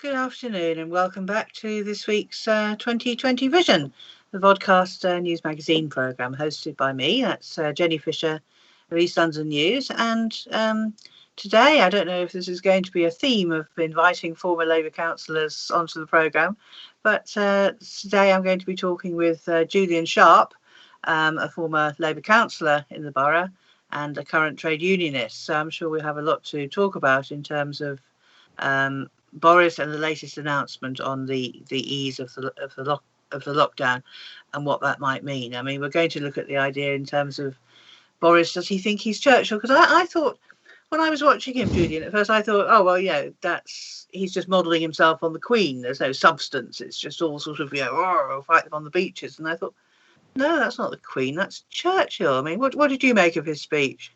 Good afternoon and welcome back to this week's 2020 Vision, the Vodcast news magazine programme hosted by me. That's Jenny Fisher of East London News. And today, I don't know if this is going to be a theme of inviting former Labour councillors onto the programme, but today I'm going to be talking with Julian Sharpe, a former Labour councillor in the borough and a current trade unionist. So I'm sure we'll have a lot to talk about in terms of Boris and the latest announcement on the ease of the lockdown and what that might mean. I mean, we're going to look at the idea in terms of Boris. Does he think he's Churchill? Because I thought when I was watching him, Julian, at first I thought, oh well, he's just modelling himself on the Queen. There's no substance. It's just all sort of fight them on the beaches. And I thought, no, that's not the Queen. That's Churchill. I mean, what did you make of his speech?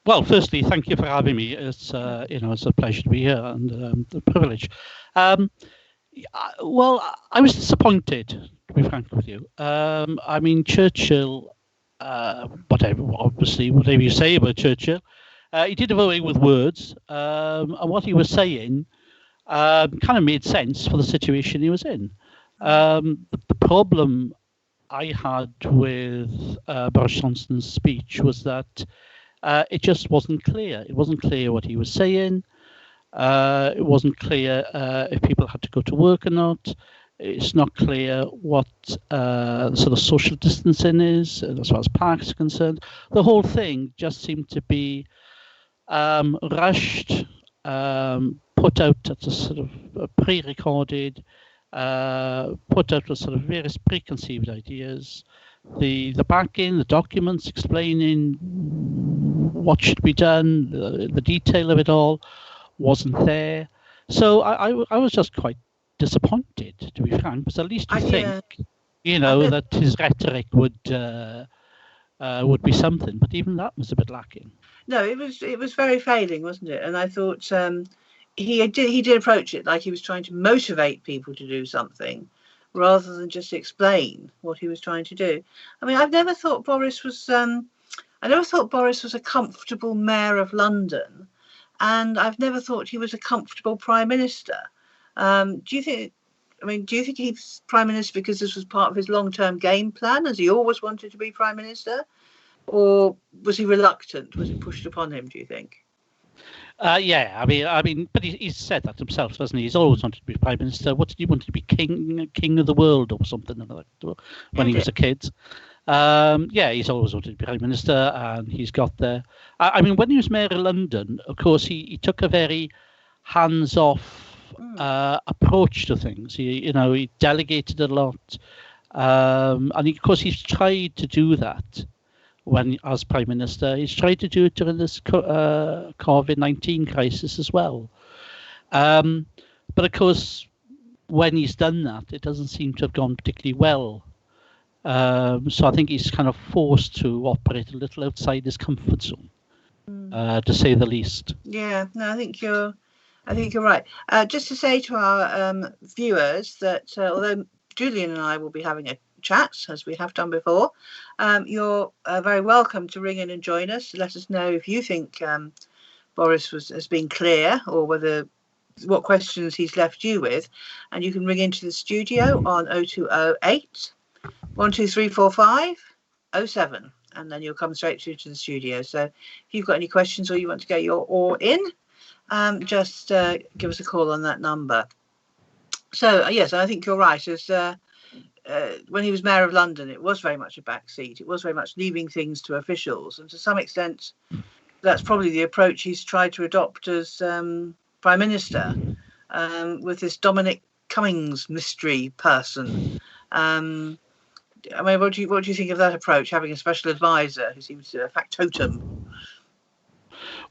Well, firstly, thank you for having me. It's it's a pleasure to be here and a privilege. Well, I was disappointed, to be frank with you. I mean, Churchill, whatever you say about Churchill, he did away with words, and what he was saying kind of made sense for the situation he was in. The problem I had with Boris Johnson's speech was that it just wasn't clear. It wasn't clear what he was saying. It wasn't clear if people had to go to work or not. It's not clear what sort of social distancing is as far as parks are concerned. The whole thing just seemed to be rushed, put out at a sort of pre-recorded, put out with sort of various preconceived ideas. The backing, the documents explaining what should be done, the detail of it all wasn't there. So I was just quite disappointed, to be frank, because at least you think, that his rhetoric would be something, but even that was a bit lacking. No, it was very failing, wasn't it? And I thought he did approach it like he was trying to motivate people to do something, rather than just explain what he was trying to do. I mean, I never thought Boris was a comfortable mayor of London, and I've never thought he was a comfortable prime minister. Do you think he's prime minister because this was part of his long-term game plan? Has he always wanted to be prime minister, or was he reluctant? Was it pushed upon him, do you think? I mean, but he's said that himself, hasn't he? He's always wanted to be prime minister. What did he want to be, king of the world or something like that when he was a kid? He's always wanted to be prime minister, and he's got there. I mean, when he was mayor of London, of course, he took a very hands-off approach to things. He delegated a lot, and of course, he's tried to do that. When as prime minister, he's tried to do it during this COVID-19 crisis as well. But of course, when he's done that, it doesn't seem to have gone particularly well. So I think he's kind of forced to operate a little outside his comfort zone, to say the least. Yeah, no, I think you're right. Just to say to our viewers that although Julian and I will be having a chat, as we have done before, you're very welcome to ring in and join us. Let us know if you think Boris has been clear, or what questions he's left you with, and you can ring into the studio on 0208 12345 07, and then you'll come straight through to the studio. So if you've got any questions or you want to get your oar in, just give us a call on that number. So yes, I think you're right. When he was mayor of London, it was very much a backseat. It was very much leaving things to officials, and to some extent, that's probably the approach he's tried to adopt as prime minister, with this Dominic Cummings mystery person. I mean, what do you think of that approach? Having a special advisor who seems to a factotum.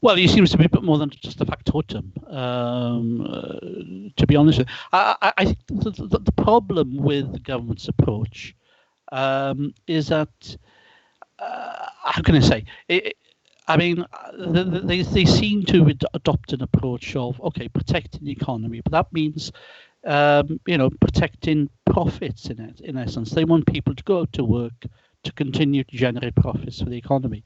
Well, he seems to be a bit more than just a factotum, to be honest with you. I think the problem with the government's approach is that, how can I say, they seem to adopt an approach of, protecting the economy, but that means, protecting profits in essence. They want people to go out to work to continue to generate profits for the economy.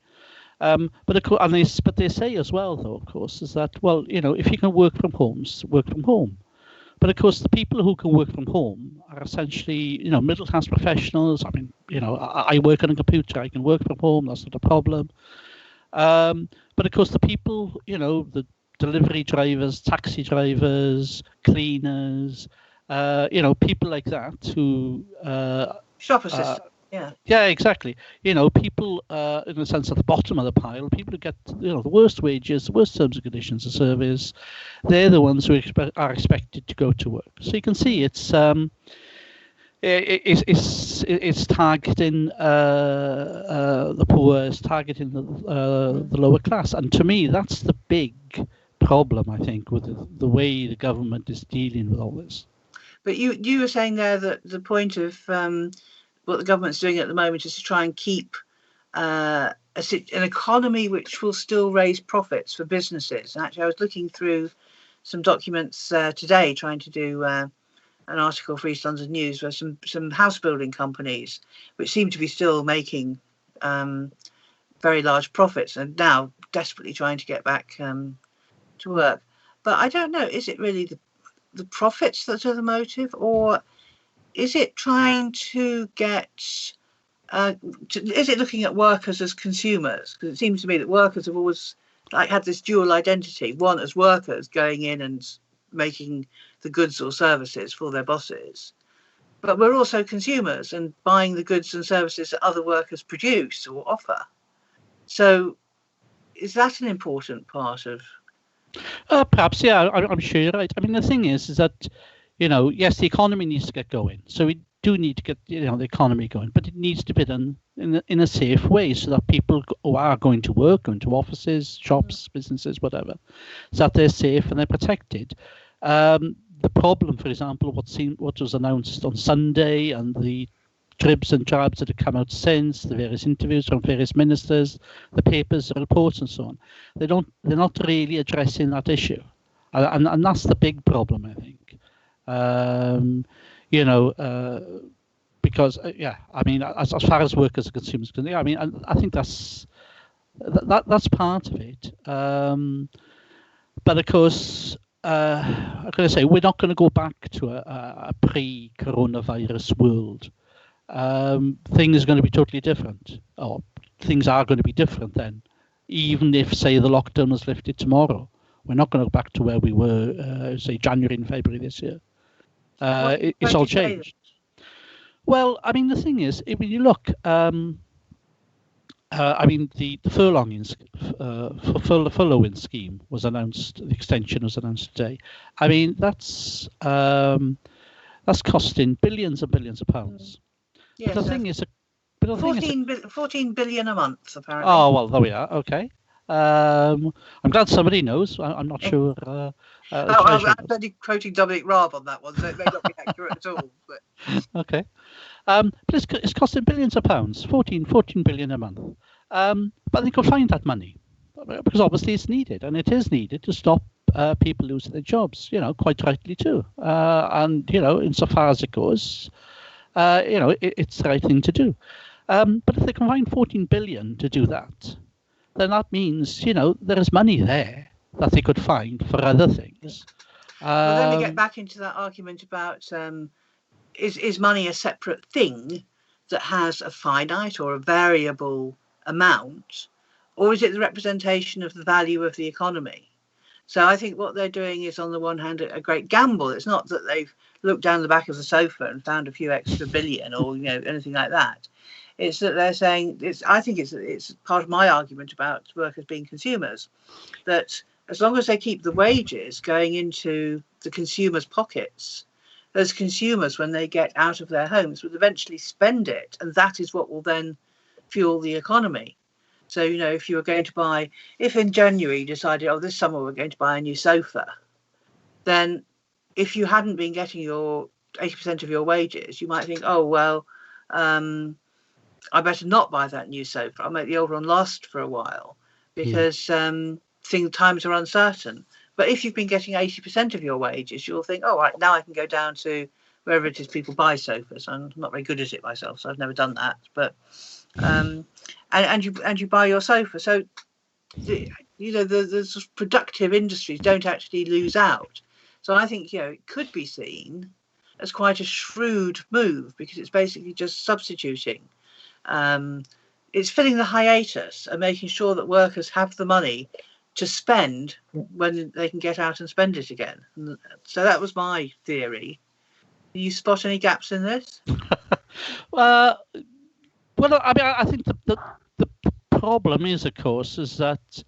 But of course, but they say as well, though, of course, is that, well, if you can work from home, work from home. But of course, the people who can work from home are essentially, middle class professionals. I mean, I work on a computer, I can work from home, that's not a problem. But of course, the people, the delivery drivers, taxi drivers, cleaners, people like that who shop assistant. Yeah, exactly. People in the sense at the bottom of the pile, people who get the worst wages, the worst terms and conditions of service, they're the ones who are expected to go to work. So you can see it's targeting the poor, it's targeting the lower class, and to me that's the big problem, I think, with the way the government is dealing with all this. But you were saying there that the point of what the government's doing at the moment is to try and keep an economy which will still raise profits for businesses. And actually, I was looking through some documents today, trying to do an article for East London News, where some house building companies, which seem to be still making very large profits, and now desperately trying to get back to work. But I don't know, is it really the profits that are the motive, or is it trying to get, is it looking at workers as consumers? Because it seems to me that workers have always had this dual identity, one as workers going in and making the goods or services for their bosses, but we're also consumers and buying the goods and services that other workers produce or offer. So is that an important part of... Perhaps, yeah, I'm sure you're right. I mean, the thing is that, yes, the economy needs to get going. So we do need to get, the economy going, but it needs to be done in a safe way so that people who are going to work, going to offices, shops, businesses, whatever, so that they're safe and they're protected. The problem, for example, what was announced on Sunday and the dribs and drabs that have come out since, the various interviews from various ministers, the papers, the reports, and so on, they're not really addressing that issue, and that's the big problem, I think. Because I mean, as far as workers and consumers can, I mean, I think that's part of it. But of course, I'm going to say we're not going to go back to a pre-coronavirus world. Things are going to be totally different, or things are going to be different then. Even if, say, the lockdown was lifted tomorrow, we're not going to go back to where we were, say, January and February this year. It's all changed. Well, I mean, the thing is, when you look, I mean, the furloughing scheme was announced. The extension was announced today. I mean, that's costing billions and billions of pounds. Yes, but the thing is, 14 billion a month, apparently. Oh, well, there we are. Okay. I'm glad somebody knows. I'm not sure. I'm only quoting Dominic Raab on that one, so it may not be accurate at all. But... Okay. But it's costing billions of pounds, 14 billion a month. But they could find that money because obviously it's needed, and it is needed to stop people losing their jobs. Quite rightly too. And insofar as it goes, it's the right thing to do. But if they can find 14 billion to do that, then that means, there is money there that they could find for other things. Well, then we get back into that argument about is money a separate thing that has a finite or a variable amount, or is it the representation of the value of the economy? So I think what they're doing is, on the one hand, a great gamble. It's not that they've looked down the back of the sofa and found a few extra billion or anything like that. It's that they're saying, I think it's part of my argument about workers being consumers, that as long as they keep the wages going into the consumers' pockets, those consumers, when they get out of their homes, will eventually spend it, and that is what will then fuel the economy. So, if you were going to buy, if in January you decided, this summer we're going to buy a new sofa, then if you hadn't been getting your 80% of your wages, you might think, I better not buy that new sofa. I'll make the old one last for a while because times are uncertain. But if you've been getting 80% of your wages, you'll think, right, now I can go down to wherever it is people buy sofas. I'm not very good at it myself, so I've never done that. But and you buy your sofa. So the sort of productive industries don't actually lose out. So I think it could be seen as quite a shrewd move, because it's basically just substituting. It's filling the hiatus and making sure that workers have the money to spend when they can get out and spend it again. And so that was my theory. Do you spot any gaps in this? Well, I think the problem is, of course, is that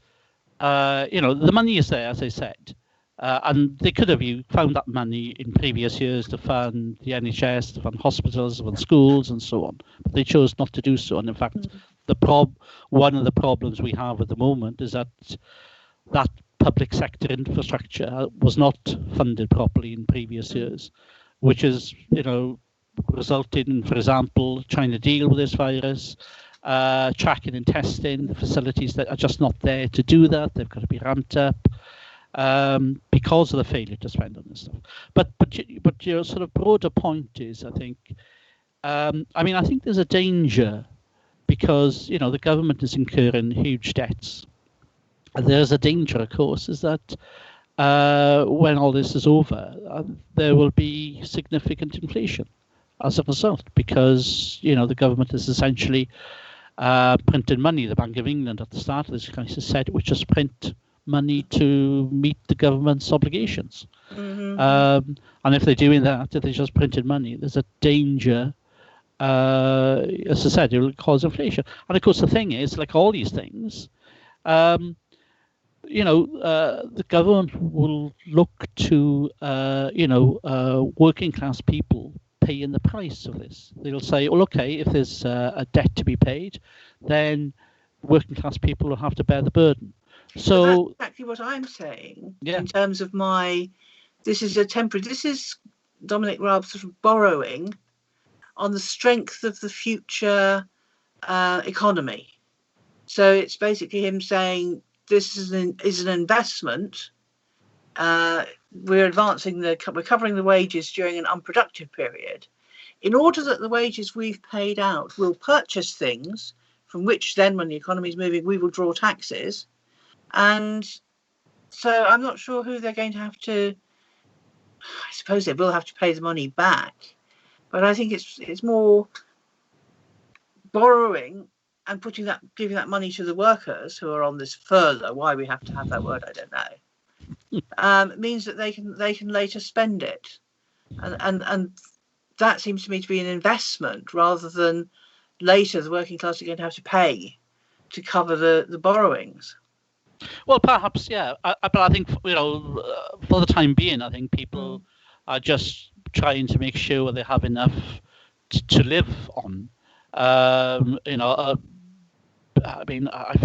the money is there, as I said, and they could have found that money in previous years to fund the NHS, to fund hospitals, to fund schools, and so on. But they chose not to do so. And in fact, one of the problems we have at the moment is that public sector infrastructure was not funded properly in previous years, which has, resulted in, for example, trying to deal with this virus, tracking and testing the facilities that are just not there to do that. They've got to be ramped up because of the failure to spend on this stuff. But your sort of broader point is, I think, I think there's a danger, because the government is incurring huge debts. There's a danger, of course, is that when all this is over, there will be significant inflation as a result, because the government is essentially printed money. The Bank of England at the start of this crisis said it would just print money to meet the government's obligations. Mm-hmm. And if they're doing that, if they just printed money, there's a danger. As I said, it will cause inflation. And of course, the thing is, like all these things, the government will look to, working class people paying the price of this. They'll say, well, okay, if there's a debt to be paid, then working class people will have to bear the burden. So that's exactly what I'm saying. Yeah. In terms of this is Dominic Raab sort of borrowing on the strength of the future economy. So it's basically him saying this is an investment. We're covering the wages during an unproductive period, in order that the wages we've paid out will purchase things from which then, when the economy is moving, we will draw taxes. And so I'm not sure who they're going to have to. I suppose they will have to pay the money back, but I think it's more borrowing and giving that money to the workers who are on this furlough. Why we have to have that word, I don't know. Means that they can later spend it, and that seems to me to be an investment, rather than later the working class are going to have to pay to cover the borrowings. Well, perhaps, yeah. But I think, for the time being, I think people are just trying to make sure they have enough to live on. I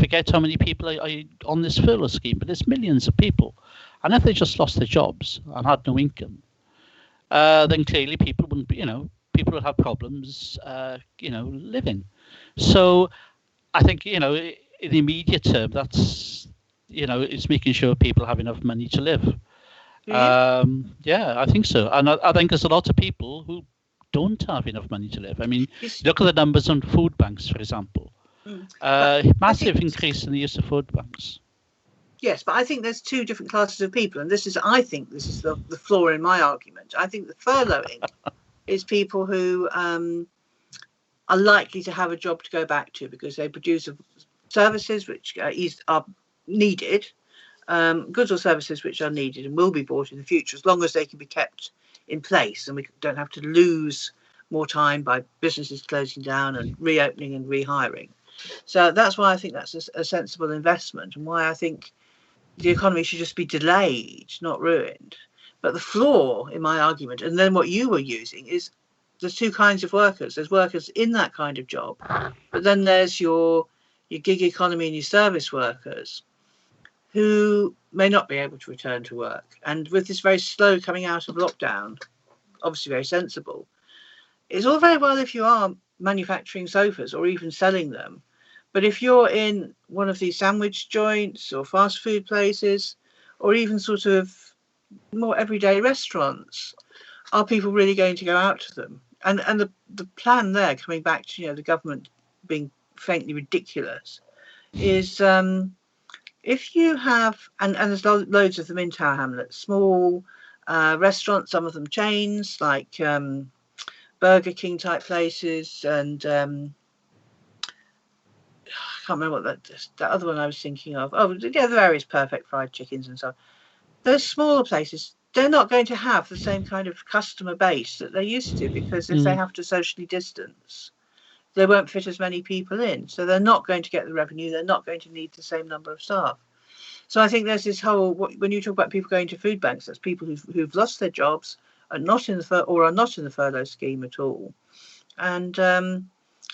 forget how many people are on this furlough scheme, but there's millions of people. And if they just lost their jobs and had no income, then clearly people wouldn't be, people would have problems, living. So I think, in the immediate term, that's, it's making sure people have enough money to live. Yeah, I think so. And I think there's a lot of people who don't have enough money to live. I mean, look at the numbers on food banks, for example. Massive increase in the use of food banks. Yes, but I think there's two different classes of people, and I think this is the flaw in my argument. I think the furloughing is people who are likely to have a job to go back to because they produce services which are needed, goods or services which are needed and will be bought in the future, as long as they can be kept in place and we don't have to lose more time by businesses closing down and reopening and rehiring. So that's why I think that's a sensible investment, and why I think the economy should just be delayed, not ruined. But the flaw in my argument, and then what you were using, is there's two kinds of workers. There's workers in that kind of job, but then there's your gig economy and your service workers who may not be able to return to work. And with this very slow coming out of lockdown, obviously very sensible, it's all very well if you are manufacturing sofas or even selling them. But if you're in one of these sandwich joints or fast food places, or even sort of more everyday restaurants, are people really going to go out to them? And the plan there, coming back to the government being frankly ridiculous, is if you have, and there's loads of them in Tower Hamlets, small restaurants, some of them chains like Burger King type places, and I can't remember what that other one I was thinking of. Oh, yeah, the various Perfect Fried Chickens and so on. Those smaller places, they're not going to have the same kind of customer base that they used to, because if they have to socially distance, they won't fit as many people in. So they're not going to get the revenue. They're not going to need the same number of staff. So I think there's this whole, when you talk about people going to food banks, that's people who've lost their jobs, are not in the furlough scheme at all, and are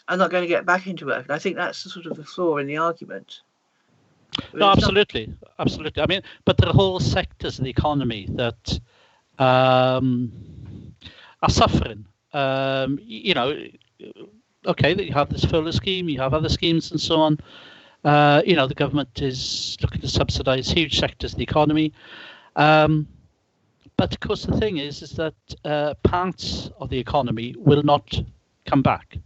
not going to get back into work. And I think that's the sort of the flaw in the argument. No, absolutely. I mean, but there are whole sectors of the economy that are suffering. You know, okay, you have this furlough scheme, you have other schemes and so on. You know, the government is looking to subsidise huge sectors of the economy. But of course, the thing is that parts of the economy will not come back.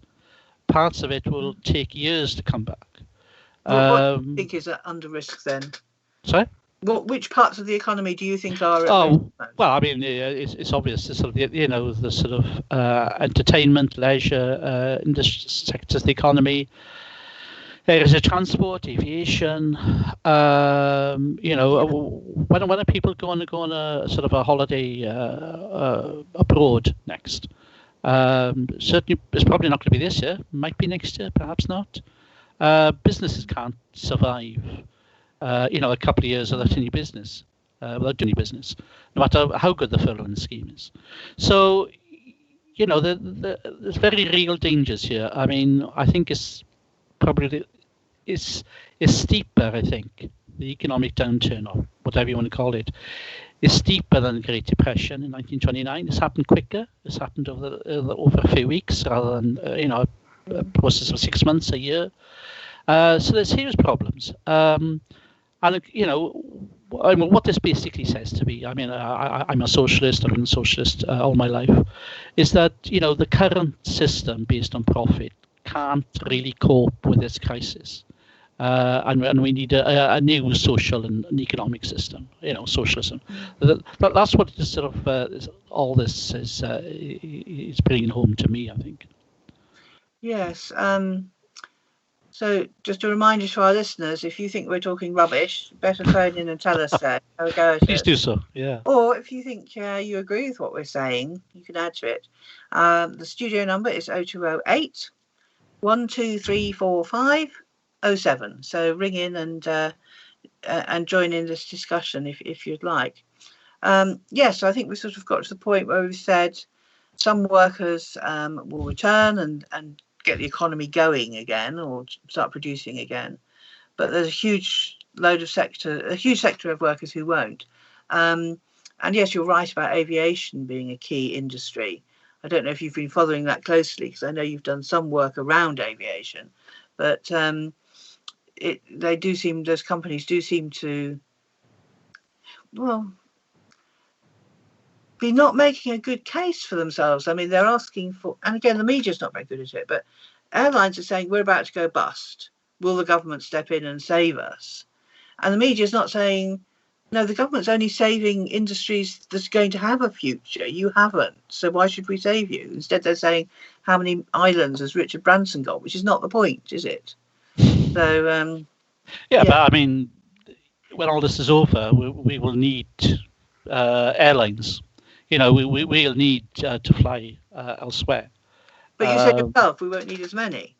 Parts of it will take years to come back. What do you think is under risk then? Sorry? Which parts of the economy do you think are? Well, I mean, it's obvious. The sort of, you know, the sort of entertainment, leisure industry sectors of the economy. Areas of transport, aviation. You know, when are people going to go on a sort of a holiday abroad next? Certainly, it's probably not going to be this year. Might be next year, perhaps not. Businesses can't survive, you know, a couple of years without any business, without doing any business, no matter how good the furloughing scheme is. So, you know, there's very real dangers here. I mean, I think it's probably is steeper. I think the economic downturn, or whatever you want to call it, is steeper than the Great Depression in 1929. It's happened quicker. It's happened over a few weeks rather than you know, a process of 6 months, a year. So there's serious problems. And you know, I mean, what this basically says to me, I mean, I'm a socialist. I've been a socialist all my life, is that, you know, the current system based on profit can't really cope with this crisis. And we need a new social and economic system, you know, socialism. That's what this sort of all this is bringing home to me, I think. Yes. So just a reminder to our listeners, if you think we're talking rubbish, better phone in and tell us so. Have a go at Please do so, yeah. Or if you think you agree with what we're saying, you can add to it. The studio number is 0208 12345 07. So ring in and join in this discussion if you'd like. Yes, I think we sort of got to the point where we've said some workers will return and get the economy going again, or start producing again, but there's a huge sector of workers who won't. And yes, you're right about aviation being a key industry. I don't know if you've been following that closely, because I know you've done some work around aviation, but those companies do seem to, well, be not making a good case for themselves. I mean, they're asking for, and again, the media's not very good at it, but airlines are saying, we're about to go bust. Will the government step in and save us? And the media's not saying, no, the government's only saving industries that's going to have a future. You haven't. So why should we save you? Instead, they're saying, how many islands has Richard Branson got? Which is not the point, is it? So, yeah, but I mean, when all this is over, we will need airlines. You know, we'll need to fly elsewhere. But you said yourself, we won't need as many.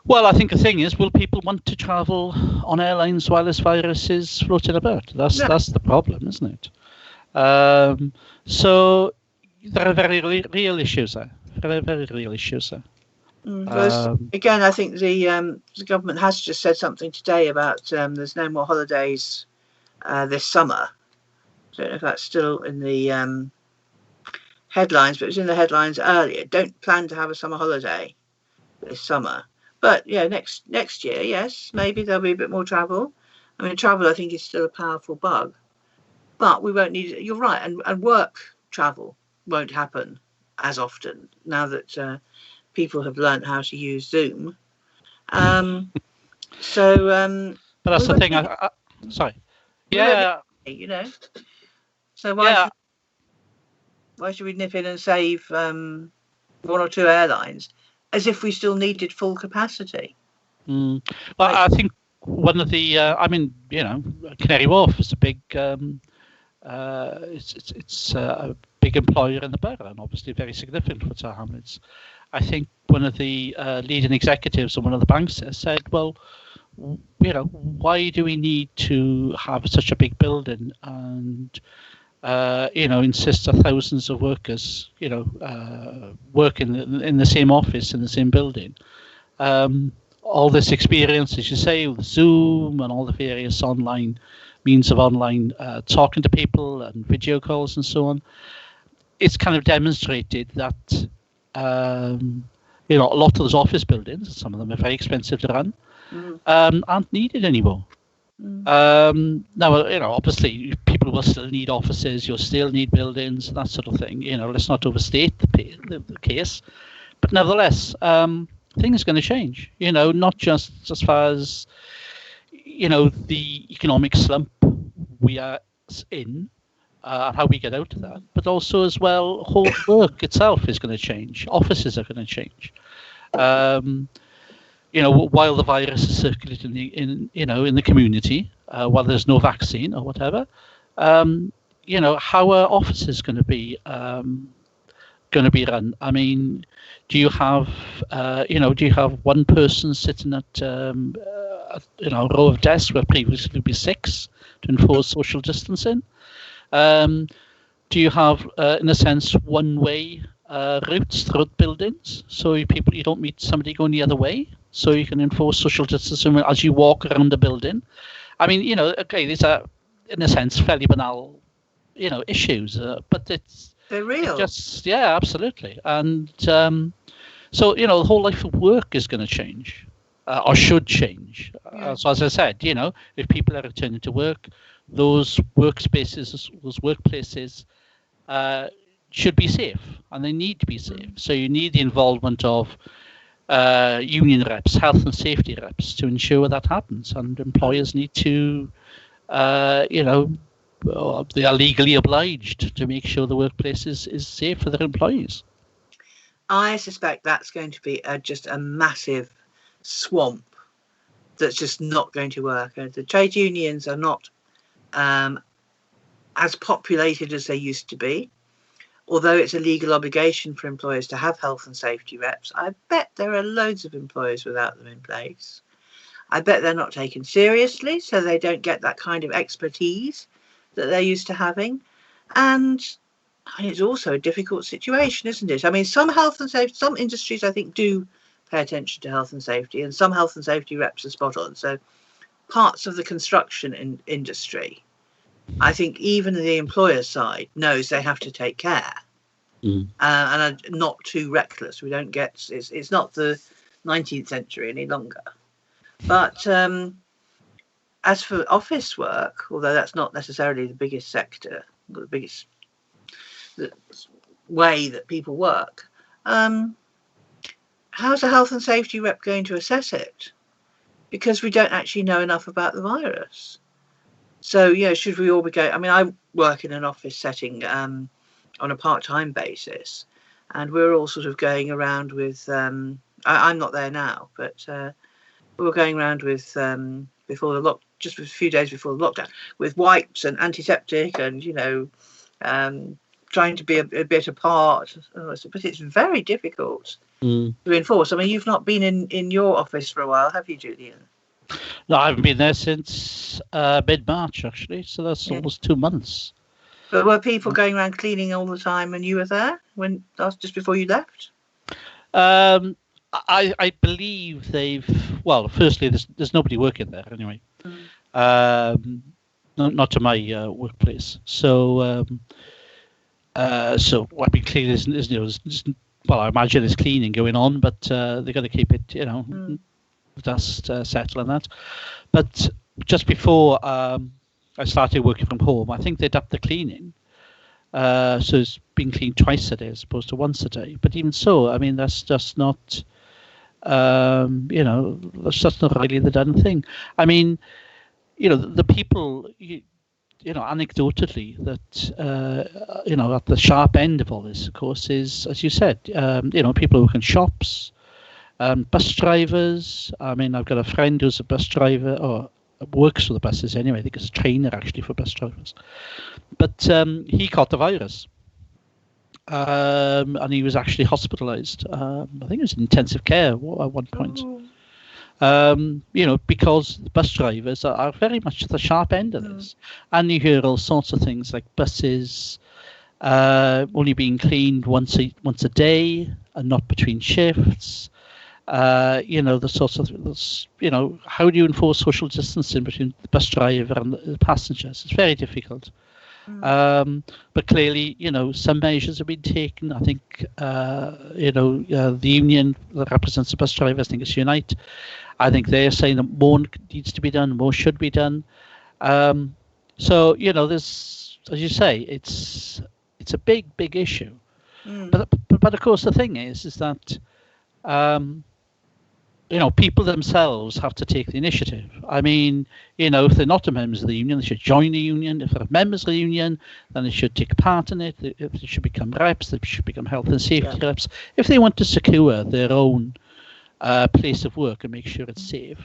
Well, I think the thing is, will people want to travel on airlines while this virus is floating about? That's the problem, isn't it? So there are very real issues there. Very, very real issues there. Again, I think the government has just said something today about there's no more holidays this summer. I don't know if that's still in the headlines, but it was in the headlines earlier. Don't plan to have a summer holiday this summer. But yeah, next year, yes, maybe there'll be a bit more travel. I mean, travel, I think, is still a powerful bug. But we won't need it. You're right. And work travel won't happen as often now that people have learned how to use Zoom. But that's the thing. Sorry. Yeah. So why should we nip in and save one or two airlines as if we still needed full capacity? Well, I think one of the, Canary Wharf is a big, it's a big employer in the borough, and obviously very significant for Tower Hamlets. I think one of the leading executives of one of the banks said, well, why do we need to have such a big building and insist that thousands of workers, work in the same office in the same building. All this experience, as you say, with Zoom and all the various online means of online talking to people and video calls and so on, it's kind of demonstrated that a lot of those office buildings, some of them are very expensive to run, aren't needed anymore. Now, obviously people will still need offices, you'll still need buildings, that sort of thing. Let's not overstate the case, but nevertheless, things are going to change. Not just as far as the economic slump we are in and how we get out of that, but also as well, whole work itself is going to change. Offices are going to change. While the virus is circulating in the community, while there's no vaccine or whatever, how are offices going to be run? I mean, do you have one person sitting at a row of desks where previously would be 6 to enforce social distancing? Do you have, in a sense, one-way routes through buildings, so you don't meet somebody going the other way, so you can enforce social distancing as you walk around the building? I mean, these are, in a sense, fairly banal, issues, but they're real. Yeah, absolutely. And so, the whole life of work is going to change, or should change. So, as I said, if people are returning to work, those workspaces, those workplaces should be safe, and they need to be safe. So you need the involvement of union reps, health and safety reps to ensure that happens, and employers need to, they are legally obliged to make sure the workplace is safe for their employees. I suspect that's going to be just a massive swamp that's just not going to work. The trade unions are not as populated as they used to be. Although it's a legal obligation for employers to have health and safety reps, I bet there are loads of employers without them in place. I bet they're not taken seriously, so they don't get that kind of expertise that they're used to having. And it's also a difficult situation, isn't it? I mean, some health and safety, some industries I think do pay attention to health and safety, and some health and safety reps are spot on. So parts of the construction industry, I think even the employer side knows they have to take care and are not too reckless. We don't get, it's not the 19th century any longer. But as for office work, although that's not necessarily the biggest sector, the biggest way that people work, how's a health and safety rep going to assess it? Because we don't actually know enough about the virus. So, should we all be going? I mean, I work in an office setting on a part-time basis, and we're all sort of going around with, I'm not there now, but we were going around with, just a few days before the lockdown, with wipes and antiseptic and, trying to be a bit apart. But it's very difficult to enforce. I mean, you've not been in your office for a while, have you, Julian? No, I haven't been there since mid-March, actually, so that's almost 2 months. But were people going around cleaning all the time when you were there, just before you left? I believe firstly, there's nobody working there anyway. Not to my workplace. So what we clean is I imagine there's cleaning going on, but they've got to keep it, dust settle and that. But just before I started working from home, I think they'd upped the cleaning. So it's being cleaned twice a day as opposed to once a day. But even so, I mean, that's just not That's just not really the done thing. I mean, the people, anecdotally, that, at the sharp end of all this, of course, is, as you said, people who work in shops, bus drivers. I mean, I've got a friend who's a bus driver, or works for the buses anyway. I think he's a trainer, actually, for bus drivers. But he caught the virus. And he was actually hospitalized. I think it was in intensive care at one point. Because the bus drivers are very much at the sharp end of this. And you hear all sorts of things like buses only being cleaned once a day and not between shifts. The sorts of, how do you enforce social distancing between the bus driver and the passengers? It's very difficult. But clearly, some measures have been taken. I think, the union that represents the bus drivers, I think it's Unite. I think they're saying that more needs to be done, more should be done. So, there's, as you say, it's a big issue. But of course, the thing is that, people themselves have to take the initiative. I mean, if they're not members of the union, they should join the union. If they're members of the union, then they should take part in it. If they should become reps, they should become health and safety reps. If they want to secure their own place of work and make sure it's safe,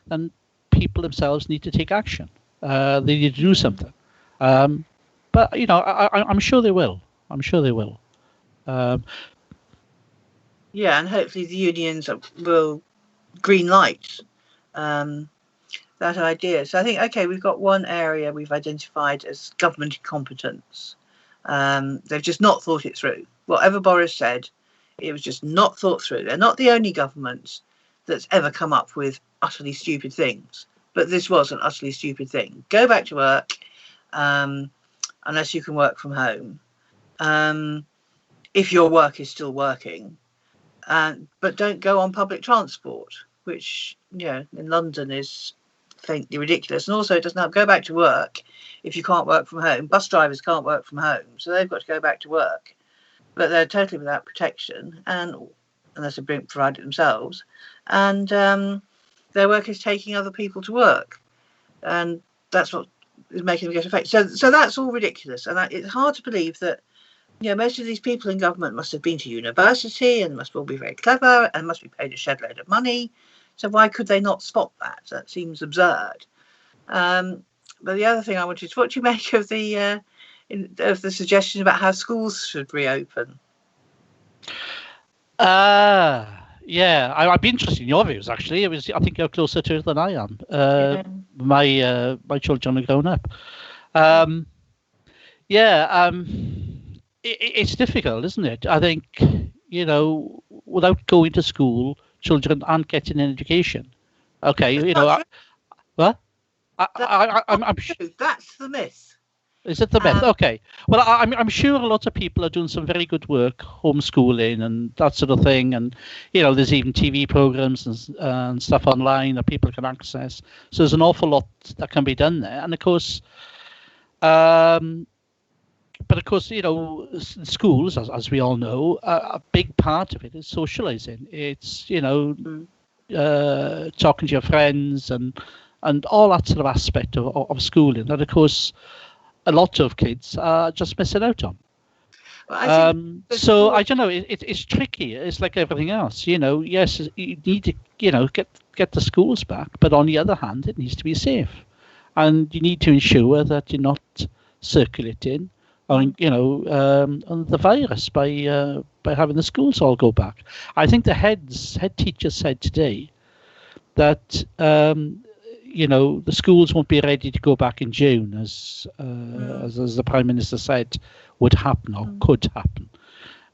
then people themselves need to take action. They need to do something. But, I'm sure they will. I'm sure they will. And hopefully the unions will green light that idea. So I think, okay, we've got one area we've identified as government incompetence. They've just not thought it through. Whatever Boris said, it was just not thought through. They're not the only government that's ever come up with utterly stupid things, but this was an utterly stupid thing. Go back to work unless you can work from home, if your work is still working. But don't go on public transport, which, in London is faintly ridiculous. And also it doesn't go back to work if you can't work from home. Bus drivers can't work from home, so they've got to go back to work. But they're totally without protection, and unless they provide it themselves. And their work is taking other people to work. And that's what is making them get affected. So that's all ridiculous. And it's hard to believe that most of these people in government must have been to university and must all be very clever and must be paid a shed load of money. So why could they not spot that? That seems absurd. But the other thing I wanted to, what do you make of the suggestion about how schools should reopen? I'd be interested in your views, actually. I think you're closer to it than I am. My children are grown up. It's difficult, isn't it? I think, without going to school, children aren't getting an education. Okay, what? I'm sure that's the myth. Is it the myth? Okay. Well, I'm sure a lot of people are doing some very good work, homeschooling and that sort of thing. And, there's even TV programs and stuff online that people can access. So there's an awful lot that can be done there. And of course, schools, as we all know, a big part of it is socializing. It's, talking to your friends and all that sort of aspect of schooling that, of course, a lot of kids are just missing out on. Well, so I don't know. It's tricky. It's like everything else. Yes, you need to get the schools back, but on the other hand, it needs to be safe, and you need to ensure that you're not circulating on the virus by having the schools all go back. I think the head teacher said today that the schools won't be ready to go back in June, as the Prime Minister said would happen or could happen.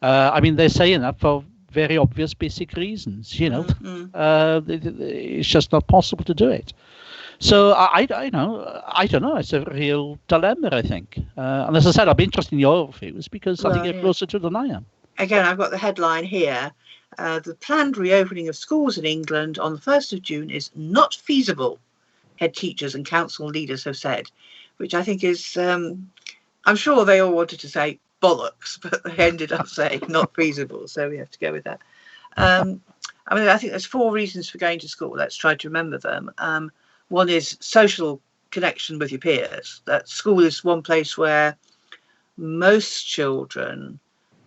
I mean, they're saying that for very obvious basic reasons. It's just not possible to do it. So I don't know. It's a real dilemma, I think. And as I said, I'll be interested in your views because I think you're closer to it than I am. Again, I've got the headline here. The planned reopening of schools in England on the 1st of June is not feasible, head teachers and council leaders have said, which I think is, I'm sure they all wanted to say bollocks, but they ended up saying not feasible. So we have to go with that. I mean, I think there's 4 reasons for going to school. Let's try to remember them. One is social connection with your peers. That school is one place where most children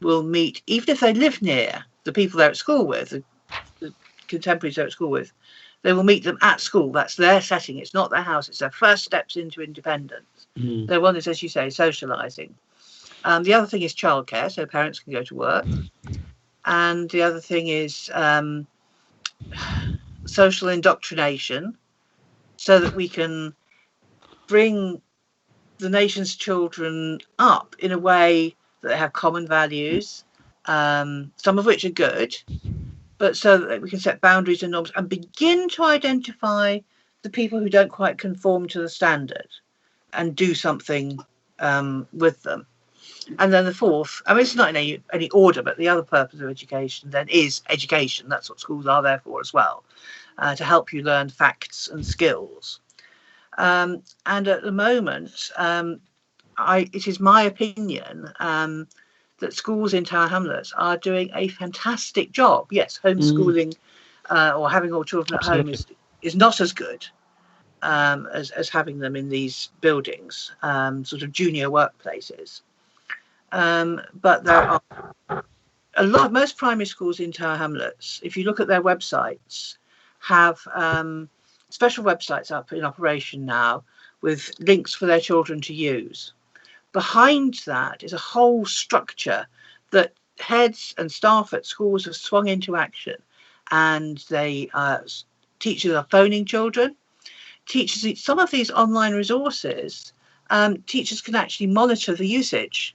will meet, even if they live near the people they're at school with, the contemporaries they're at school with. They will meet them at school. That's their setting. It's not their house. It's their first steps into independence. So one is, as you say, socialising. The other thing is childcare, so parents can go to work. And the other thing is social indoctrination, so that we can bring the nation's children up in a way that they have common values, some of which are good, but so that we can set boundaries and norms and begin to identify the people who don't quite conform to the standard and do something with them. And then the fourth, I mean, it's not in any order, but the other purpose of education then is education. That's what schools are there for as well, to help you learn facts and skills. And at the moment, it is my opinion that schools in Tower Hamlets are doing a fantastic job. Yes, homeschooling or having all children at home is not as good as having them in these buildings, sort of junior workplaces. But there are most primary schools in Tower Hamlets, if you look at their websites, have special websites up in operation now with links for their children to use. Behind that is a whole structure that heads and staff at schools have swung into action, and teachers are phoning children. Some of these online resources, teachers can actually monitor the usage.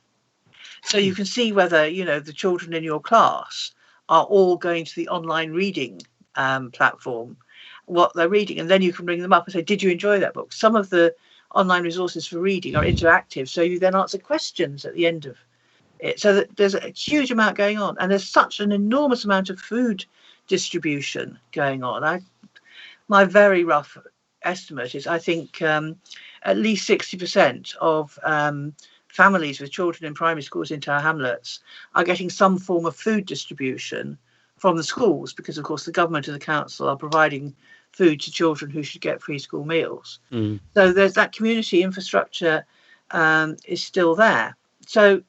So you can see whether, the children in your class are all going to the online reading platform, what they're reading, and then you can bring them up and say, did you enjoy that book? Some of the online resources for reading are interactive, so you then answer questions at the end of it. So that there's a huge amount going on, and there's such an enormous amount of food distribution going on. My very rough estimate is I think at least 60% of families with children in primary schools in Tower Hamlets are getting some form of food distribution from the schools, because of course the government and the council are providing food to children who should get free school meals. So there's that community infrastructure is still there. So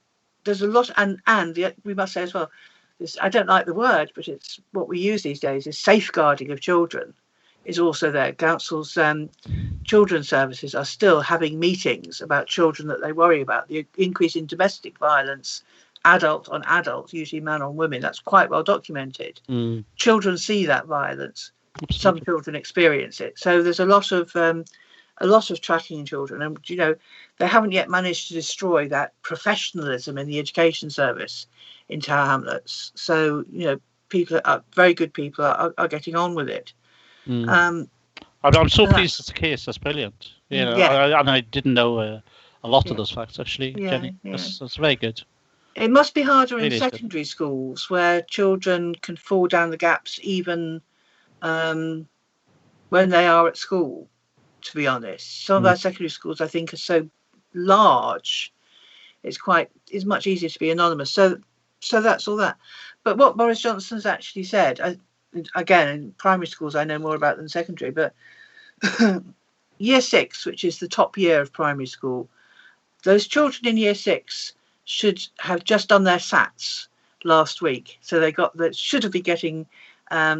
there's a lot, and we must say as well, I don't like the word, but it's what we use these days, is safeguarding of children is also there. Council's children's services are still having meetings about children that they worry about. The increase in domestic violence, adult on adult, usually man on women, that's quite well documented. Children see that violence. Absolutely. Some children experience it. So there's a lot of tracking in children, and they haven't yet managed to destroy that professionalism in the education service in Tower Hamlets. So very good people are getting on with it. I'm so pleased it's the case. That's brilliant. I didn't know a lot of those facts, actually, Jenny. That's very good. It must be harder in secondary schools, where children can fall down the gaps even when they are at school, to be honest. Some of our secondary schools, I think, are so large, it's much easier to be anonymous. So that's all that. But what Boris Johnson's actually said, again, in primary schools I know more about than secondary, but year 6, which is the top year of primary school, those children in year 6 should have just done their SATs last week. So they should have been getting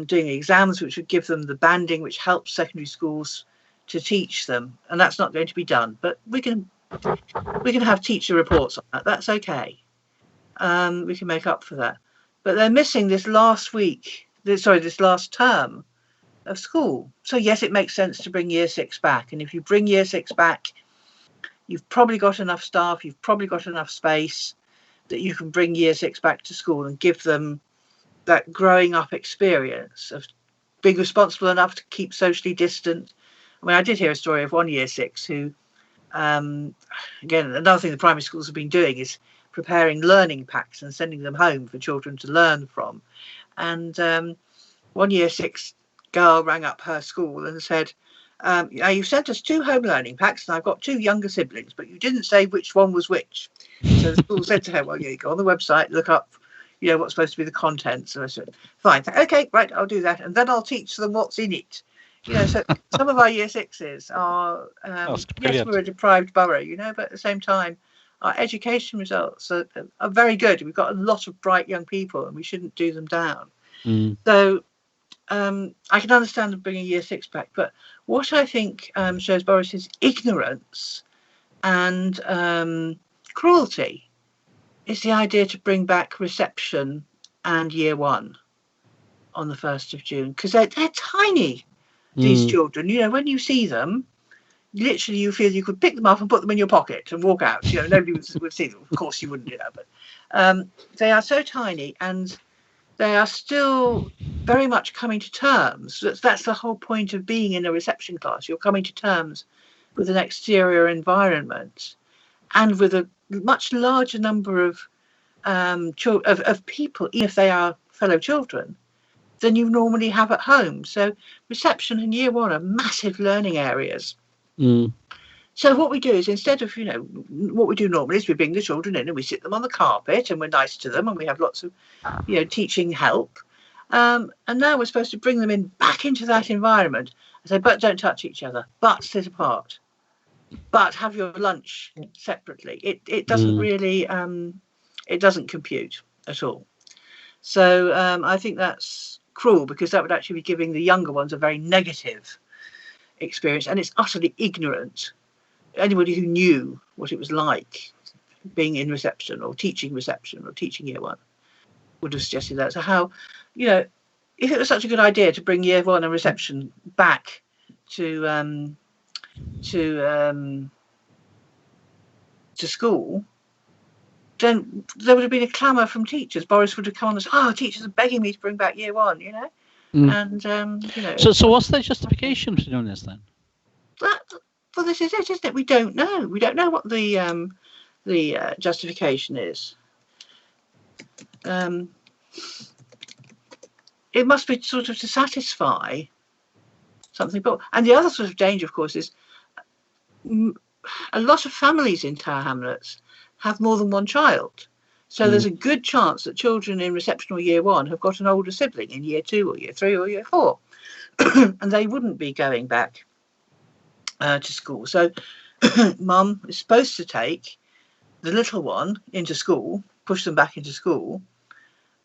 doing exams, which would give them the banding which helps secondary schools to teach them, and that's not going to be done. But we can have teacher reports on that. That's okay. We can make up for that. But they're missing this last term of school. So yes, it makes sense to bring year 6 back. And if you bring year 6 back, you've probably got enough staff, you've probably got enough space that you can bring year 6 back to school and give them that growing up experience of being responsible enough to keep socially distant. I mean, I did hear a story of one year 6 who, again, another thing the primary schools have been doing is preparing learning packs and sending them home for children to learn from. And one year 6 girl rang up her school and said, you sent us 2 home learning packs, and I've got 2 younger siblings, but you didn't say which one was which. So the school said to her, well, you go on the website, look up, what's supposed to be the contents. And I said, fine, okay, right, I'll do that, and then I'll teach them what's in it. So some of our year sixes are, yes, we're a deprived borough, but at the same time, our education results are very good. We've got a lot of bright young people, and we shouldn't do them down. So I can understand them bringing year six back, but what I think shows Boris's ignorance and cruelty is the idea to bring back reception and year one on the 1st of June, because they're tiny, these children. When you see them, literally you feel you could pick them up and put them in your pocket and walk out. Nobody would see them. Of course you wouldn't do that, but they are so tiny, and they are still very much coming to terms. That's the whole point of being in a reception class. You're coming to terms with an exterior environment and with a much larger number of people, even if they are fellow children, than you normally have at home. So reception and year one are massive learning areas. So what we do is, instead of, what we do normally is we bring the children in and we sit them on the carpet and we're nice to them and we have lots of, teaching help. And now we're supposed to bring them back into that environment and say, but don't touch each other, but sit apart, but have your lunch separately. It doesn't really, it doesn't compute at all. So I think that's cruel, because that would actually be giving the younger ones a very negative experience, and it's utterly ignorant. Anybody who knew what it was like being in reception or teaching year one would have suggested that. So how, if it was such a good idea to bring year one and reception back to school, then there would have been a clamour from teachers. Boris would have come on and said, teachers are begging me to bring back year one, and So what's the justification for doing this then? Well, this is it, isn't it? We don't know. We don't know what the justification is. It must be sort of to satisfy something. And the other sort of danger, of course, is a lot of families in Tower Hamlets have more than one child. So there's a good chance that children in reception or year one have got an older sibling in year two or year three or year four, and they wouldn't be going back to school. So mum is supposed to take the little one into school, push them back into school,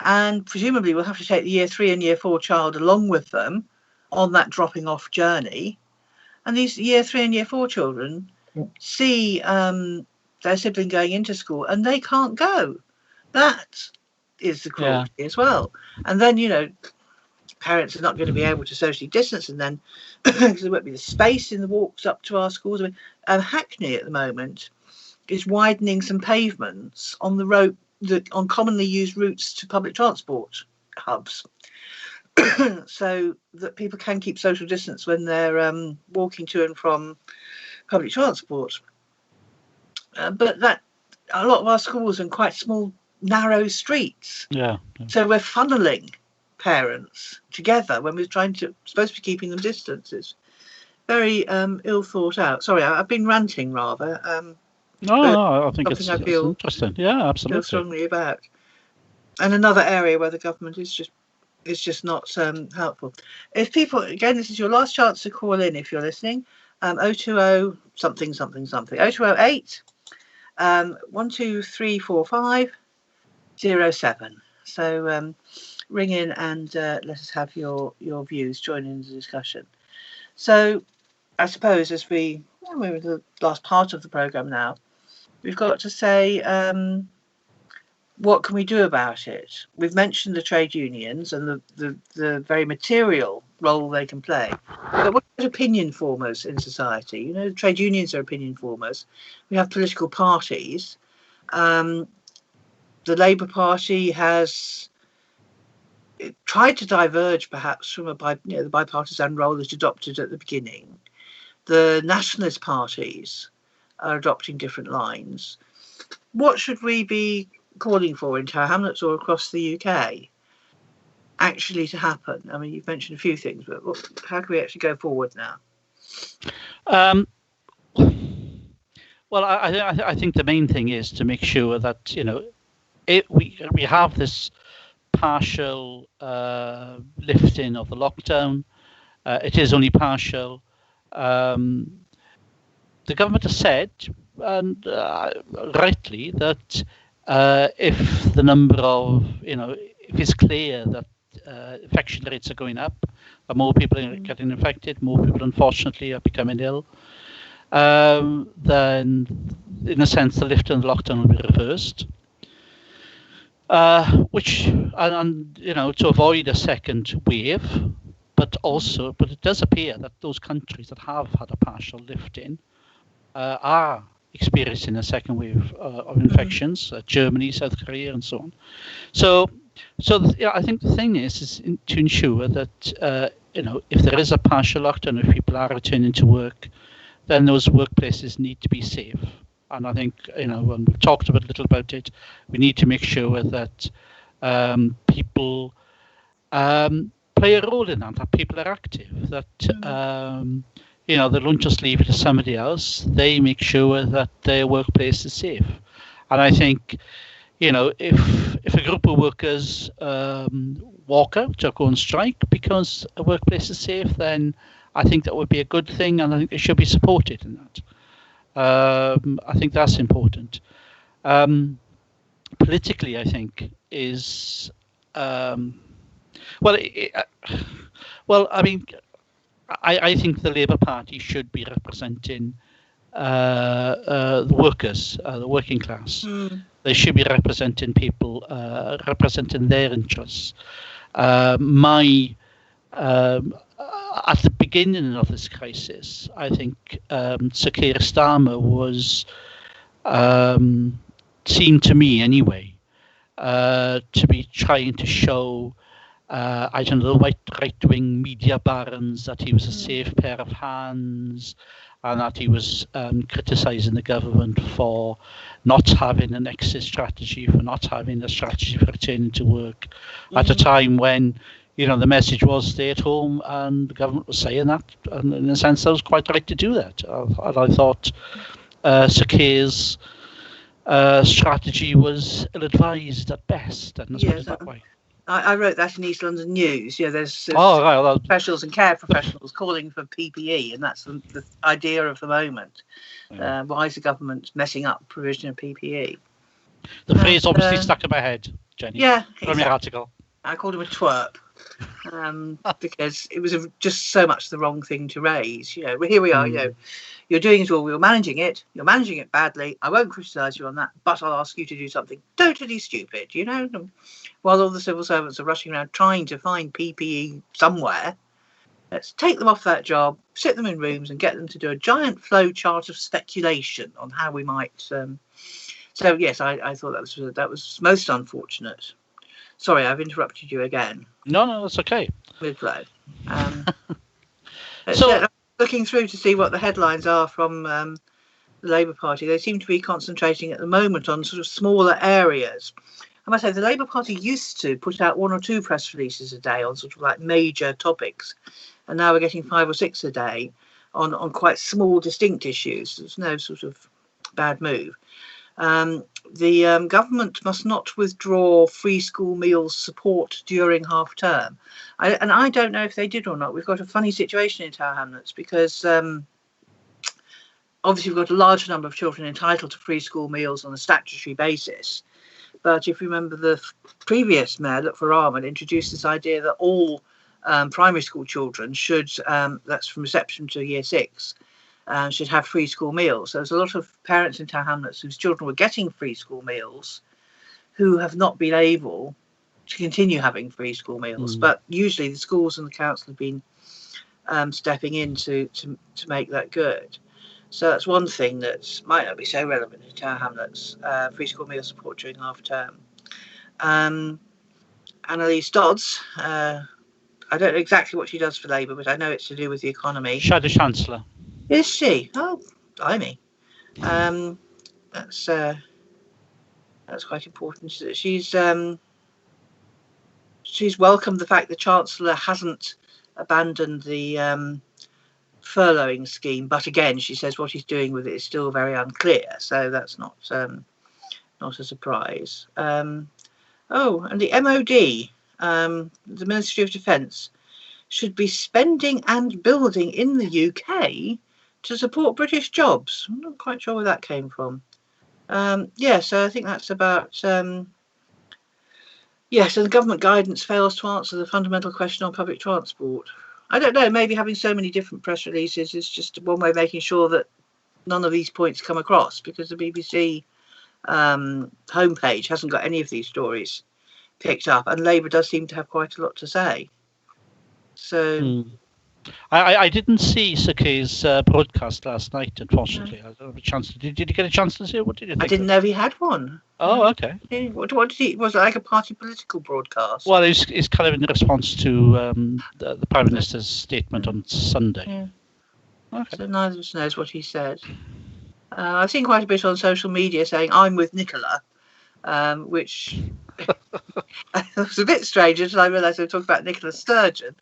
and presumably we'll have to take the year three and year four child along with them on that dropping off journey. And these year three and year four children see their sibling going into school and they can't go. That is the cruelty as well. And then, parents are not going to be able to socially distance, and then because there won't be the space in the walks up to our schools. I mean, Hackney at the moment is widening some pavements on the road on commonly used routes to public transport hubs, so that people can keep social distance when they're walking to and from public transport. But that a lot of our schools are in quite small, narrow streets. So we're funneling parents together when we're supposed to be keeping them distance. It's very ill thought out. Sorry, I've been ranting rather. No, I think it's interesting. Yeah, absolutely. Feel strongly about. And another area where the government is just not helpful. If people, again, this is your last chance to call in if you're listening. 020 something 0208 12345 07. So ring in and let us have your views, join in the discussion. So I suppose as we're in the last part of the programme now, we've got to say what can we do about it? We've mentioned the trade unions and the very material role they can play. But what about opinion formers in society? The trade unions are opinion formers. We have political parties. The Labour Party has tried to diverge perhaps from the bipartisan role it adopted at the beginning. The nationalist parties are adopting different lines. What should we be calling for in Tower Hamlets or across the UK actually to happen? I mean, you've mentioned a few things, but how can we actually go forward now? Well, I think the main thing is to make sure that we have this partial lifting of the lockdown. It is only partial. The government has said, and rightly, that if the number of, if it's clear that infection rates are going up, that more people are getting infected, more people unfortunately are becoming ill, then in a sense the lift and the lockdown will be reversed. Which, and to avoid a second wave, but it does appear that those countries that have had a partial lifting are experiencing a second wave of infections, Germany, South Korea, and so on. So I think the thing is to ensure that if there is a partial lockdown, if people are returning to work, then those workplaces need to be safe. And I think and we've talked a little about it. We need to make sure that people play a role in that people are active, that they don't just leave it to somebody else. They make sure that their workplace is safe. And I think, if a group of workers walk out or go on strike because a workplace is safe, then I think that would be a good thing, and I think they should be supported in that. I think that's important. Politically, I think is I think the Labour Party should be representing the workers, the working class. They should be representing people, representing their interests. At the beginning of this crisis, I think Sir Keir Starmer was, seemed to me anyway, to be trying to show, the right-wing media barons that he was a safe pair of hands, and that he was criticising the government for not having an exit strategy, for not having a strategy for returning to work at a time when, the message was stay at home, and the government was saying that, and in a sense, that was quite right to do that. And I thought Sir Keir's strategy was ill-advised at best, and let's put it that way. I wrote that in East London News. There's professionals and care professionals calling for PPE, and that's the idea of the moment. Why is the government messing up provision of PPE? The phrase obviously stuck in my head, Jenny. Yeah, from your article. I called him a twerp because it was just so much the wrong thing to raise. Here we are. You're doing it all. You're managing it. You're managing it badly. I won't criticise you on that, but I'll ask you to do something totally stupid. While all the civil servants are rushing around trying to find PPE somewhere, let's take them off that job, sit them in rooms, and get them to do a giant flow chart of speculation on how we might. So yes, I thought that was most unfortunate. Sorry, I've interrupted you again. No, that's okay. Mid-flow. So looking through to see what the headlines are from the Labour Party, they seem to be concentrating at the moment on sort of smaller areas. I must say, the Labour Party used to put out 1 or 2 press releases a day on sort of like major topics, and now we're getting 5 or 6 a day on quite small, distinct issues. There's no sort of bad move. The government must not withdraw free school meals support during half term. I don't know if they did or not. We've got a funny situation in Tower Hamlets because obviously we've got a large number of children entitled to free school meals on a statutory basis. But if you remember, the previous mayor, Lutfer Ahmed, introduced this idea that all primary school children should, that's from reception to year 6, should have free school meals. So there's a lot of parents in Tower Hamlets whose children were getting free school meals who have not been able to continue having free school meals. But usually the schools and the council have been stepping in to make that good. So that's one thing that might not be so relevant in Tower Hamlets, free school meal support during half term. Annalise Dodds, I don't know exactly what she does for Labour, but I know it's to do with the economy. Shadow Chancellor. Is she? Oh, blimey. That's quite important. She's welcomed the fact the Chancellor hasn't abandoned the furloughing scheme, but again, she says what he's doing with it is still very unclear. So that's not not a surprise. And the MOD, the Ministry of Defence, should be spending and building in the UK to support British jobs. I'm not quite sure where that came from. So I think that's about... so the government guidance fails to answer the fundamental question on public transport. I don't know, maybe having so many different press releases is just one way of making sure that none of these points come across, because the BBC homepage hasn't got any of these stories picked up, and Labour does seem to have quite a lot to say. So I didn't see Sakai's broadcast last night, unfortunately. I don't have a chance to. Did you get a chance to see it? What did you think? I didn't know he had one. Oh, okay. What did he? Was it like a party political broadcast? Well, it's kind of in response to the Prime Minister's statement on Sunday. Yeah. Okay. So neither of us knows what he said. I've seen quite a bit on social media saying "I'm with Nicola," which was a bit strange until I realised they were talking about Nicola Sturgeon.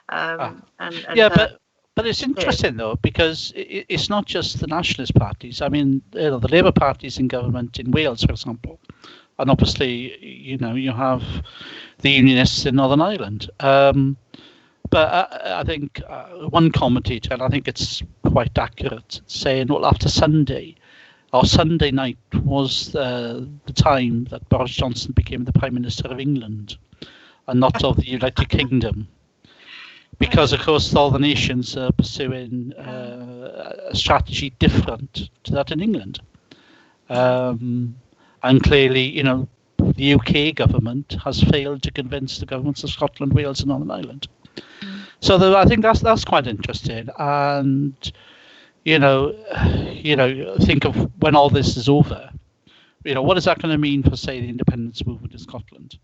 But it's interesting though, because it's not just the nationalist parties. I mean, the Labour Party's in government in Wales, for example, and obviously, you have the Unionists in Northern Ireland. But I think one commentator, and I think it's quite accurate, saying, well, after Sunday night was the time that Boris Johnson became the Prime Minister of England and not of the United Kingdom. Because, of course, all the nations are pursuing a strategy different to that in England. And clearly, the UK government has failed to convince the governments of Scotland, Wales and Northern Ireland. So I think that's quite interesting. And, think of when all this is over, what is that going to mean for, say, the independence movement in Scotland?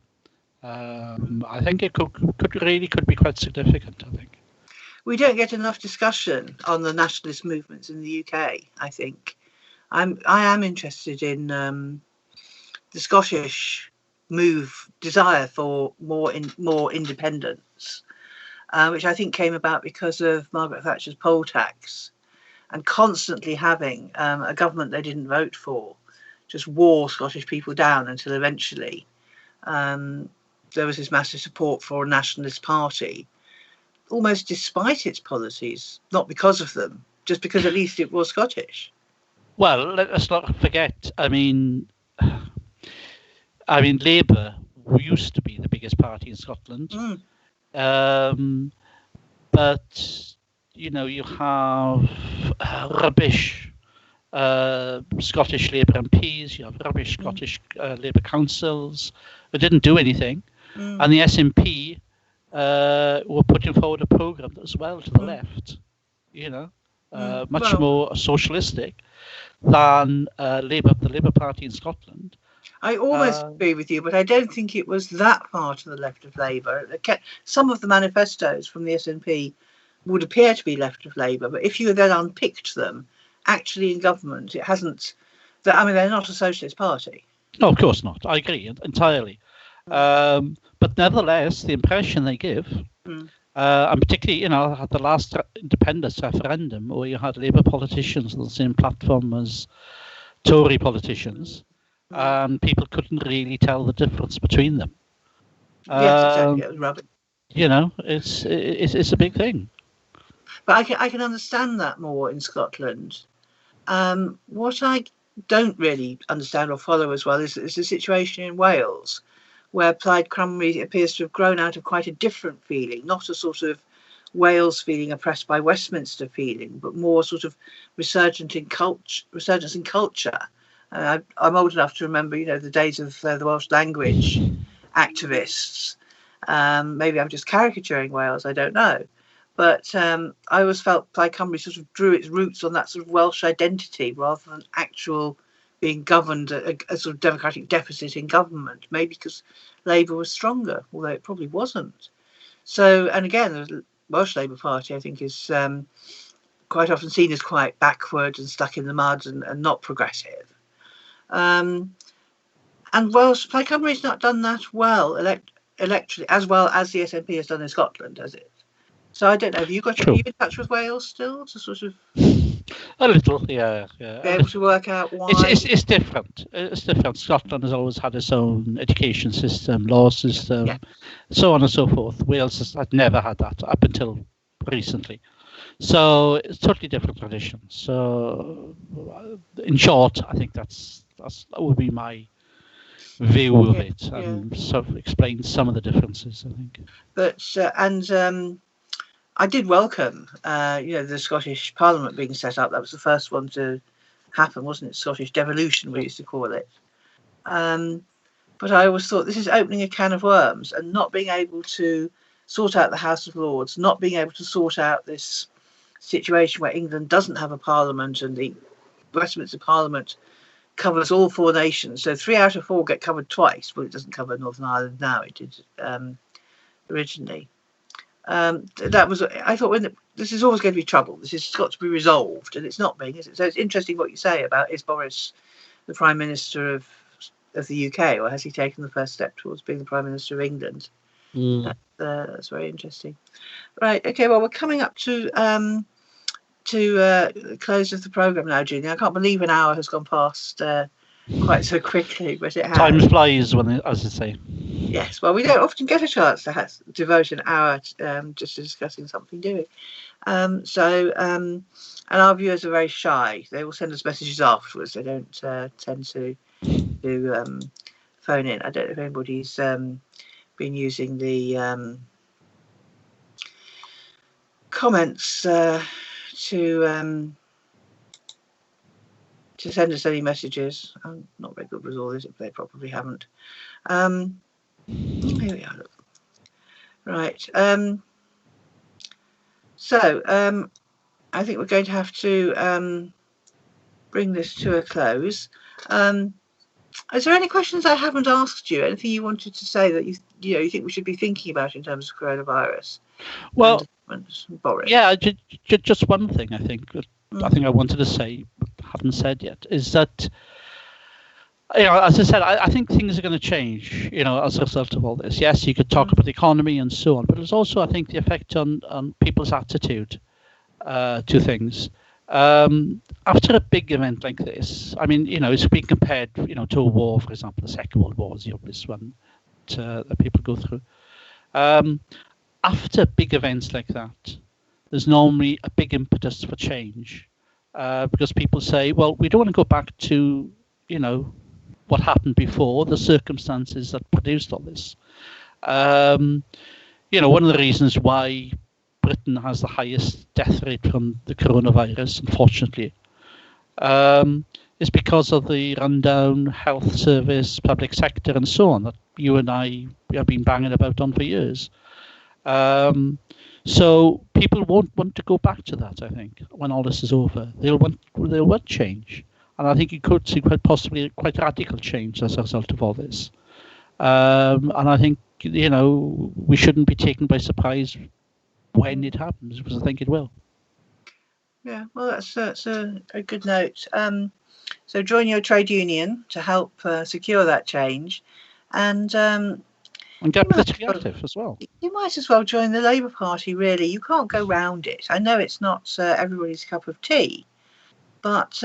I think it could be quite significant, I think. We don't get enough discussion on the nationalist movements in the UK, I think. I am interested in the Scottish desire for more independence, which I think came about because of Margaret Thatcher's poll tax and constantly having a government they didn't vote for just wore Scottish people down until eventually there was this massive support for a nationalist party, almost despite its policies, not because of them, just because at least it was Scottish. Well, let's not forget, I mean, Labour used to be the biggest party in Scotland. But, you have rubbish Scottish Labour MPs, you have rubbish Scottish Labour councils that didn't do anything. And the SNP were putting forward a programme as well to the left, much more socialistic than the Labour Party in Scotland. I almost agree with you, but I don't think it was that far to the left of Labour. Some of the manifestos from the SNP would appear to be left of Labour, but if you then unpicked them, actually in government, it hasn't... they're not a socialist party. No, of course not. I agree entirely. But nevertheless, the impression they give, and particularly, at the last independence referendum, where you had Labour politicians on the same platform as Tory politicians, and people couldn't really tell the difference between them. Yes, exactly. It was rubbish. It's a big thing. But I can understand that more in Scotland. What I don't really understand or follow as well is the situation in Wales, where Plaid Cymru appears to have grown out of quite a different feeling, not a sort of Wales feeling oppressed by Westminster feeling, but more sort of resurgence in culture. I'm old enough to remember, the days of the Welsh language activists. Maybe I'm just caricaturing Wales, I don't know. But I always felt Plaid Cymru sort of drew its roots on that sort of Welsh identity rather than actual being governed a sort of democratic deficit in government, maybe because Labour was stronger, although it probably wasn't. So, and again, the Welsh Labour Party, I think, is quite often seen as quite backward and stuck in the mud and not progressive. And Welsh, Plaid Cymru's not done that well electorally, as well as the SNP has done in Scotland, has it? So I don't know. Have you been in touch with Wales still to sort of? A little, yeah. Be able to work out why. It's different. It's different. Scotland has always had its own education system, law system, so on and so forth. Wales had never had that up until recently. So it's totally different traditions. So, in short, I think that would be my view of it, and sort of explain some of the differences, I think. But I did welcome, the Scottish Parliament being set up. That was the first one to happen, wasn't it? Scottish devolution, we used to call it. But I always thought this is opening a can of worms, and not being able to sort out the House of Lords, not being able to sort out this situation where England doesn't have a parliament and the Westminster Parliament covers all 4 nations. So 3 out of 4 get covered twice. Well, it doesn't cover Northern Ireland now. It did originally. That was, I thought, this is always going to be trouble. This has got to be resolved, and it's not being, is it? So it's interesting what you say about, is Boris the Prime Minister of the UK, or has he taken the first step towards being the Prime Minister of England? That's very interesting. Right. Okay. Well, we're coming up to the close of the programme now, Julian. I can't believe an hour has gone past quite so quickly, but it has. Time flies, as I say. Yes. Well, we don't often get a chance to devote an hour just to discussing something new. And our viewers are very shy. They will send us messages afterwards. They don't tend to phone in. I don't know if anybody's been using the comments to send us any messages. I'm not very good with all this, they probably haven't. Here we are. Right. So I think we're going to have to bring this to a close. Is there any questions I haven't asked you? Anything you wanted to say that you think we should be thinking about in terms of coronavirus? Well, Boris. Yeah, just one thing I think I wanted to say, but haven't said yet, is that, as I said, I think things are going to change, as a result of all this. Yes, you could talk about the economy and so on, but there's also, I think, the effect on people's attitude to things. After a big event like this, I mean, it's being compared, to a war, for example. The Second World War is the obvious one that people go through. After big events like that, there's normally a big impetus for change, because people say, well, we don't want to go back to, what happened before, the circumstances that produced all this. One of the reasons why Britain has the highest death rate from the coronavirus, unfortunately, is because of the rundown health service, public sector, and so on that you and I have been banging about on for years. So people won't want to go back to that, I think, when all this is over. They'll want change. And I think you could see quite possibly quite radical change as a result of all this. And I think, we shouldn't be taken by surprise when it happens, because I think it will. Yeah, well, that's a good note. So join your trade union to help secure that change. And get politically active as well. You might as well join the Labour Party, really. You can't go round it. I know it's not everybody's cup of tea, but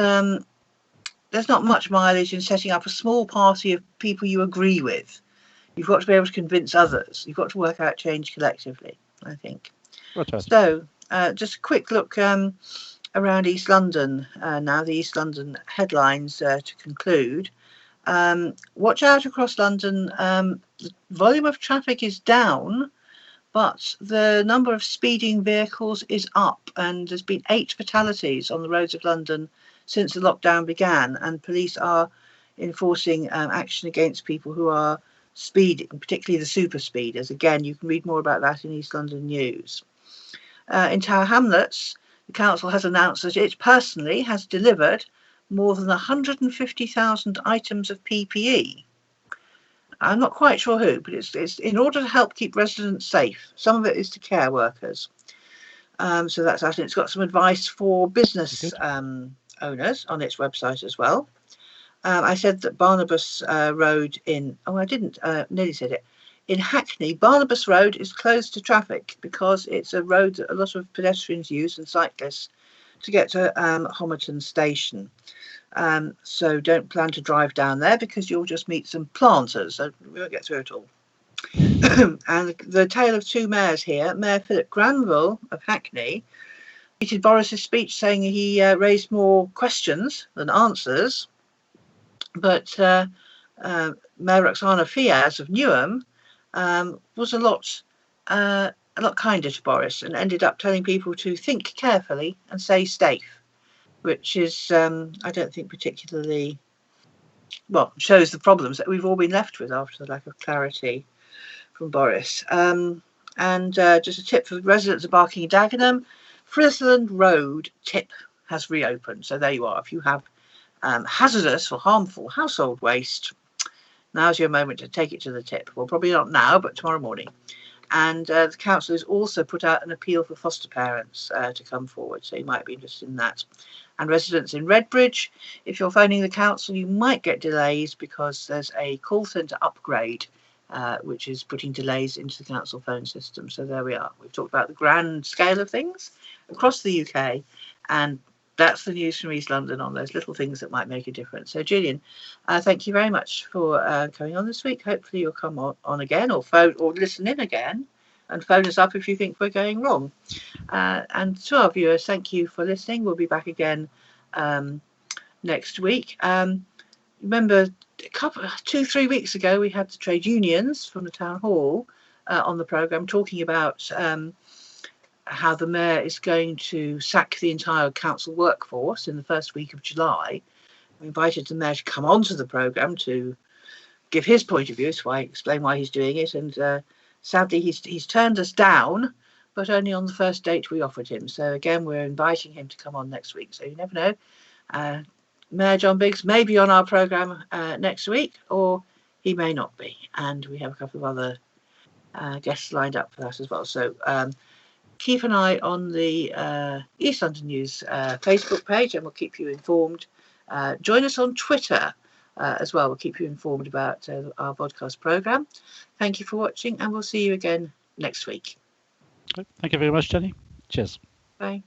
there's not much mileage in setting up a small party of people you agree with. You've got to be able to convince others. You've got to work out change collectively, I think. So just a quick look around East London now, the East London headlines to conclude. Watch out across London. The volume of traffic is down, but the number of speeding vehicles is up, and there's been 8 fatalities on the roads of London since the lockdown began, and police are enforcing action against people who are speeding, particularly the super speeders. Again, you can read more about that in East London News. In Tower Hamlets, the council has announced that it personally has delivered more than 150,000 items of PPE. I'm not quite sure who, but it's in order to help keep residents safe. Some of it is to care workers. So that's actually, it's got some advice for business owners on its website as well. I said that Barnabas Road nearly said it. In Hackney, Barnabas Road is closed to traffic because it's a road that a lot of pedestrians use and cyclists to get to Homerton Station. So don't plan to drive down there because you'll just meet some planters. So we won't get through it all. And the tale of two mayors here. Mayor Philip Granville of Hackney repeated Boris's speech, saying he raised more questions than answers. But Mayor Roxana Fiaz of Newham was a lot kinder to Boris and ended up telling people to think carefully and stay safe, which is, I don't think particularly, well, shows the problems that we've all been left with after the lack of clarity from Boris. And just a tip for the residents of Barking and Dagenham, Frisland Road tip has reopened. So there you are. If you have hazardous or harmful household waste, now's your moment to take it to the tip. Well, probably not now, but tomorrow morning. And the council has also put out an appeal for foster parents to come forward, so you might be interested in that. And residents in Redbridge, if you're phoning the council, you might get delays because there's a call centre upgrade, which is putting delays into the council phone system. So there we are. We've talked about the grand scale of things across the UK, and that's the news from East London on those little things that might make a difference. So, Julian, thank you very much for coming on this week. Hopefully you'll come on again, or phone or listen in again and phone us up if you think we're going wrong. And to our viewers, thank you for listening. We'll be back again next week. Remember, 2-3 weeks ago, we had the trade unions from the town hall on the programme talking about how the mayor is going to sack the entire council workforce in the first week of July. We invited the mayor to come onto the programme to give his point of view, so I explain why he's doing it. And sadly, he's turned us down, but only on the first date we offered him. So again, we're inviting him to come on next week. So you never know. Mayor John Biggs may be on our programme next week, or he may not be. And we have a couple of other guests lined up for that as well. So keep an eye on the East London News Facebook page, and we'll keep you informed. Join us on Twitter as well. We'll keep you informed about our podcast programme. Thank you for watching, and we'll see you again next week. Thank you very much, Jenny. Cheers. Bye.